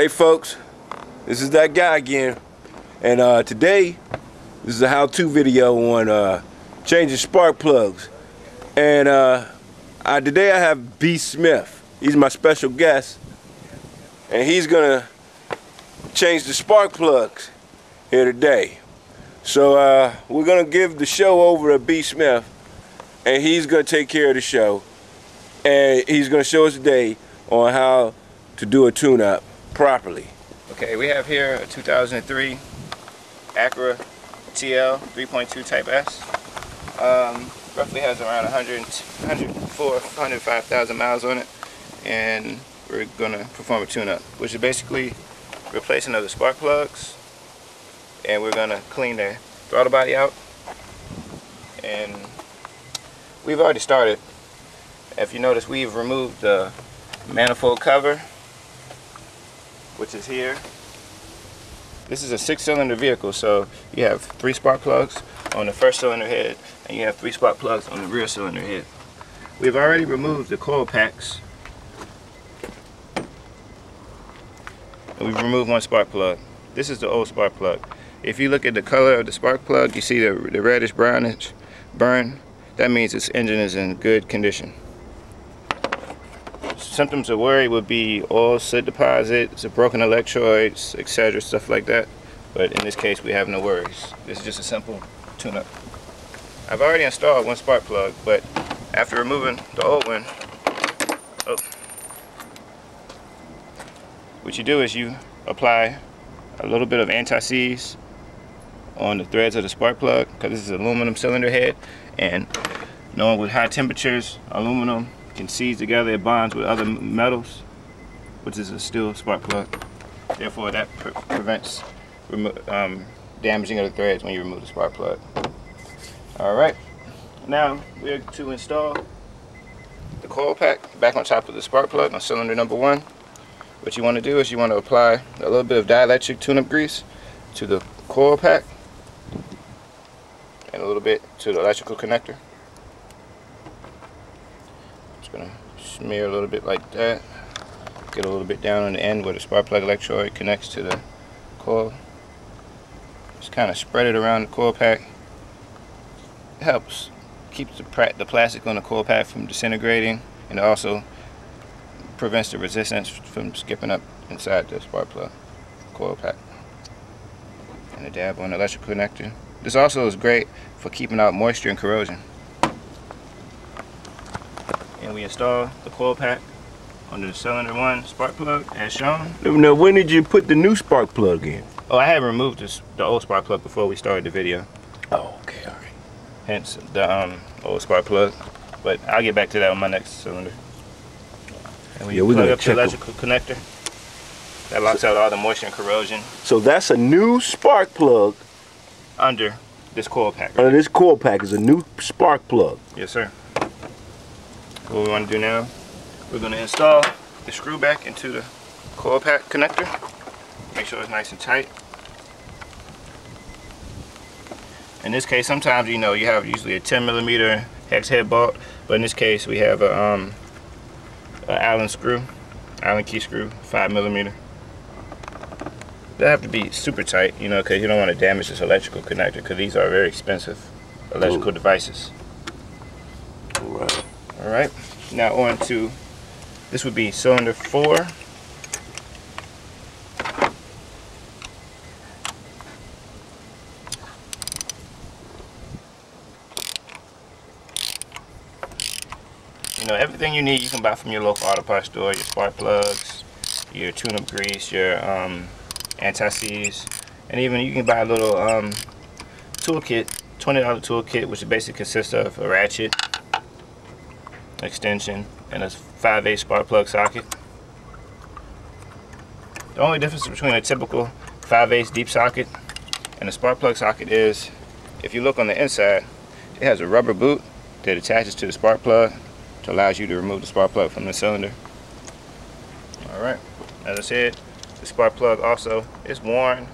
Hey folks, this is that guy again, and today this is a how-to video on changing spark plugs. And today I have B.Smith. He's my special guest, and he's gonna change the spark plugs here today. So we're gonna give the show over to B.Smith, and he's gonna take care of the show, and he's gonna show us today on how to do a tune-up properly. Okay, we have here a 2003 Acura TL 3.2 Type S. Roughly has around 105,000 miles on it, and we're going to perform a tune-up, which is basically replacing of the spark plugs, and we're going to clean the throttle body out. And we've already started. If you notice, we've removed the manifold cover, which is here. This is a 6-cylinder vehicle, so you have 3 spark plugs on the first cylinder head, and you have 3 spark plugs on the rear cylinder head. We've already removed the coil packs, and we've removed 1 spark plug. This is the old spark plug. If you look at the color of the spark plug, you see the reddish brownish burn. That means its engine is in good condition. Symptoms of worry would be oil soot deposits, broken electrodes, etc., stuff like that. But in this case, we have no worries. This is just a simple tune-up. I've already installed 1 spark plug, but after removing the old one, what you do is you apply a little bit of anti-seize on the threads of the spark plug, because this is an aluminum cylinder head, and knowing with high temperatures, aluminum can seize together, it bonds with other metals, which is a steel spark plug. Therefore, that prevents damaging of the threads when you remove the spark plug. Alright, now we're to install the coil pack back on top of the spark plug on cylinder number 1. What you want to do is you want to apply a little bit of dielectric tune-up grease to the coil pack and a little bit to the electrical connector. Gonna smear a little bit like that, get a little bit down on the end where the spark plug electrode connects to the coil. Just kind of spread it around the coil pack. It helps keep the plastic on the coil pack from disintegrating, and it also prevents the resistance from skipping up inside the spark plug coil pack. And a dab on the electrical connector. This also is great for keeping out moisture and corrosion. And we install the coil pack under the cylinder 1 spark plug as shown. Now, when did you put the new spark plug in? Oh, I had removed the old spark plug before we started the video. Oh, okay, all right. Hence the old spark plug. But I'll get back to that on my next cylinder. And we plug up the electrical connector. That locks out all the moisture and corrosion. So that's a new spark plug under this coil pack. Under this coil pack is a new spark plug. Yes, sir. What we want to do now, we're going to install the screw back into the coil pack connector. Make sure it's nice and tight. In this case, sometimes you have usually a 10mm hex head bolt, but in this case we have a Allen key screw, 5mm. They have to be super tight, because you don't want to damage this electrical connector, because these are very expensive electrical devices. Alright, now on to, this would be cylinder 4. Everything you need you can buy from your local auto parts store, your spark plugs, your tune-up grease, your anti-seize, and even you can buy a little toolkit, $20 toolkit, which basically consists of a ratchet, extension, and a 5/8 spark plug socket. The only difference between a typical 5/8 deep socket and a spark plug socket is, if you look on the inside, it has a rubber boot that attaches to the spark plug to allow you to remove the spark plug from the cylinder. Alright, as I said, the spark plug also is worn,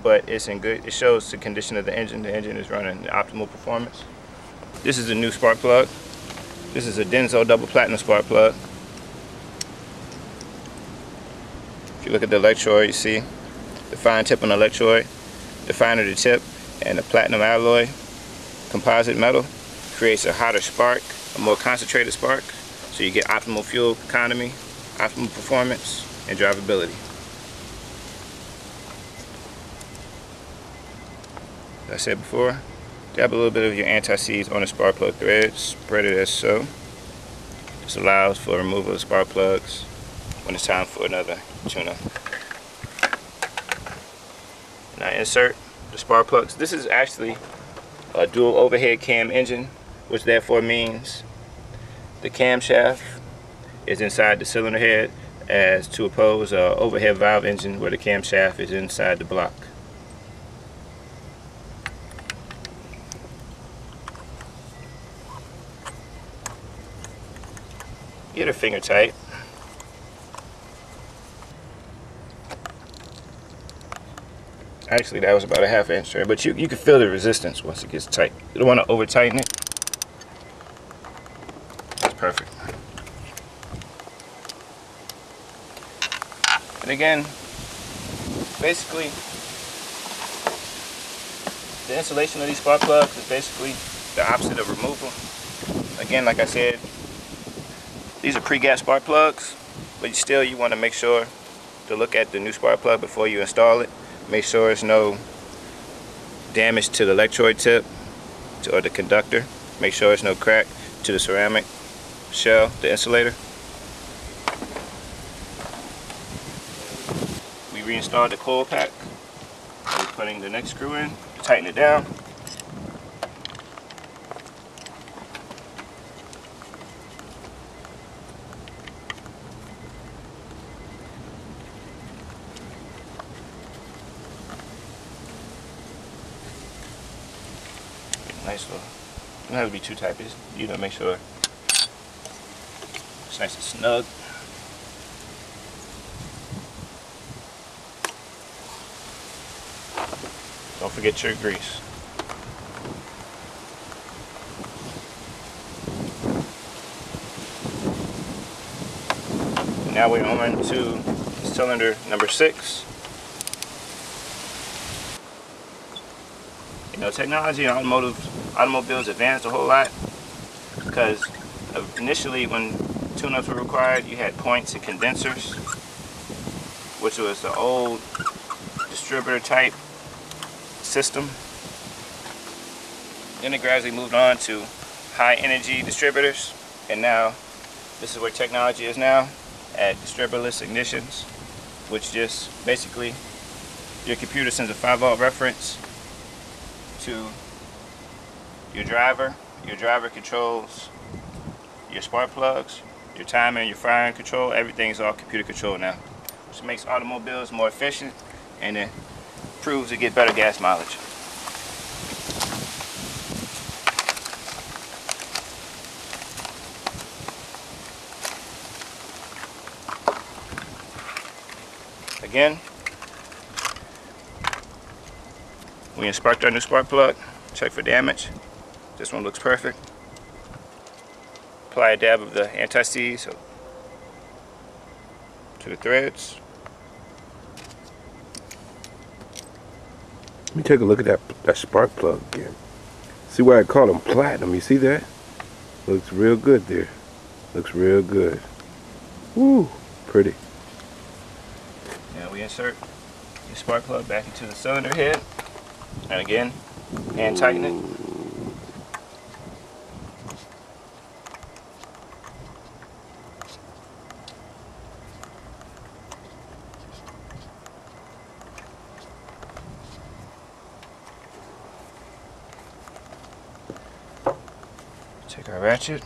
but it's in good, it shows the condition of the engine. The engine is running the optimal performance. This is a new spark plug. This is a Denso double platinum spark plug. If you look at the electrode, you see the fine tip on the electrode, the finer the tip, and the platinum alloy composite metal creates a hotter spark, a more concentrated spark, so you get optimal fuel economy, optimal performance, and drivability. As I said before, dab a little bit of your anti-seize on the spark plug thread, spread it as so. This allows for removal of spark plugs when it's time for another tune-up. Now insert the spark plugs. This is actually a dual overhead cam engine, which therefore means the camshaft is inside the cylinder head, as to oppose an overhead valve engine where the camshaft is inside the block. Get her finger tight. Actually, that was about a ½ inch there, but you can feel the resistance once it gets tight. You don't want to over tighten it. That's perfect. And again, basically, the installation of these spark plugs is basically the opposite of removal. Again, like I said, these are pre-gas spark plugs, but still you want to make sure to look at the new spark plug before you install it. Make sure there's no damage to the electrode tip or the conductor. Make sure there's no crack to the ceramic shell, the insulator. We reinstalled the coil pack. We're putting the next screw in to tighten it down. Nice little, don't have to be too tight, but you know, make sure it's nice and snug. Don't forget your grease. And now we're on to cylinder number 6. You know, technology in automobiles advanced a whole lot, because initially when tune-ups were required, you had points and condensers, which was the old distributor type system. Then it gradually moved on to high energy distributors, and now this is where technology is now, at distributorless ignitions, which just basically your computer sends a 5-volt reference to your driver. Your driver controls your spark plugs, your timer, and your firing control. Everything's all computer controlled now, which makes automobiles more efficient, and it proves to get better gas mileage. Again, we inspect our new spark plug, check for damage. This one looks perfect. Apply a dab of the anti-seize to the threads. Let me take a look at that spark plug again. See why I call them platinum? You see that? Looks real good there. Looks real good. Woo, pretty. Now we insert the spark plug back into the cylinder head, and again, hand tighten it. Take our ratchet,